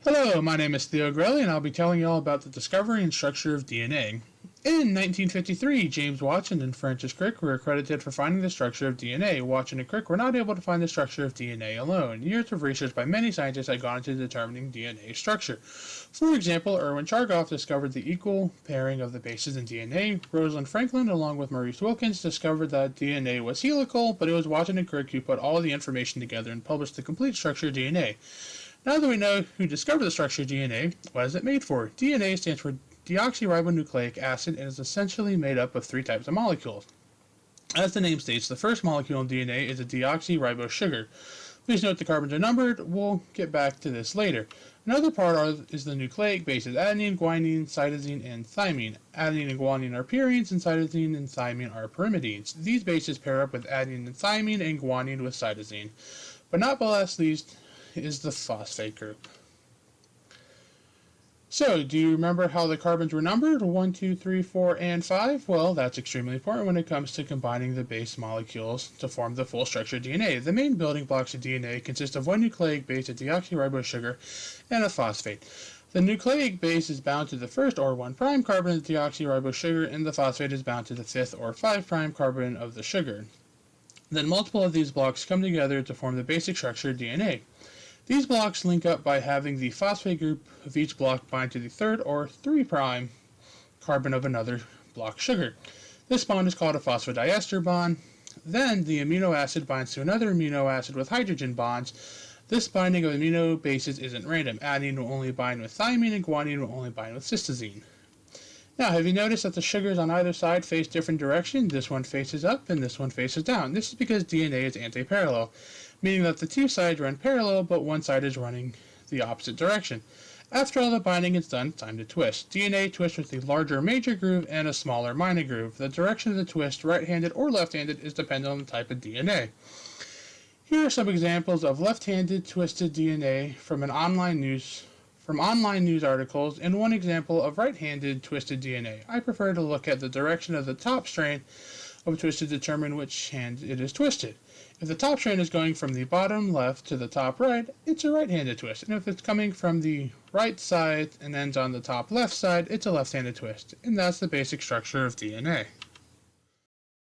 Hello, my name is Theo Grelli, and I'll be telling you all about the discovery and structure of DNA. In 1953, James Watson and Francis Crick were credited for finding the structure of DNA. Watson and Crick were not able to find the structure of DNA alone. Years of research by many scientists had gone into determining DNA structure. For example, Erwin Chargaff discovered the equal pairing of the bases in DNA. Rosalind Franklin, along with Maurice Wilkins, discovered that DNA was helical, but it was Watson and Crick who put all the information together and published the complete structure of DNA. Now that we know who discovered the structure of DNA, what is it made for? DNA stands for deoxyribonucleic acid and is essentially made up of three types of molecules. As the name states, the first molecule in DNA is a deoxyribose sugar. Please note the carbons are numbered. We'll get back to this later. Another part is the nucleic bases: adenine, guanine, cytosine, and thymine. Adenine and guanine are purines, and cytosine and thymine are pyrimidines. These bases pair up with adenine and thymine and guanine with cytosine. But not by least is the phosphate group. So, do you remember how the carbons were numbered? 1, 2, 3, 4, and 5? Well, that's extremely important when it comes to combining the base molecules to form the full structure of DNA. The main building blocks of DNA consist of one nucleic base, a deoxyribose sugar, and a phosphate. The nucleic base is bound to the first or 1' carbon of the deoxyribose sugar, and the phosphate is bound to the 5th or 5' carbon of the sugar. Then multiple of these blocks come together to form the basic structure of DNA. These blocks link up by having the phosphate group of each block bind to the 3rd or 3' carbon of another block sugar. This bond is called a phosphodiester bond. Then the amino acid binds to another amino acid with hydrogen bonds. This binding of amino bases isn't random. Adenine will only bind with thymine and guanine will only bind with cytosine. Now, have you noticed that the sugars on either side face different directions? This one faces up and this one faces down. This is because DNA is antiparallel, meaning that the two sides run parallel, but one side is running the opposite direction. After all the binding is done, it's time to twist. DNA twists with a larger major groove and a smaller minor groove. The direction of the twist, right-handed or left-handed, is dependent on the type of DNA. Here are some examples of left-handed twisted DNA from online news articles, and one example of right-handed twisted DNA. I prefer to look at the direction of the top strand of a twist to determine which hand it is twisted. If the top strand is going from the bottom left to the top right, it's a right-handed twist. And if it's coming from the right side and ends on the top left side, it's a left-handed twist. And that's the basic structure of DNA.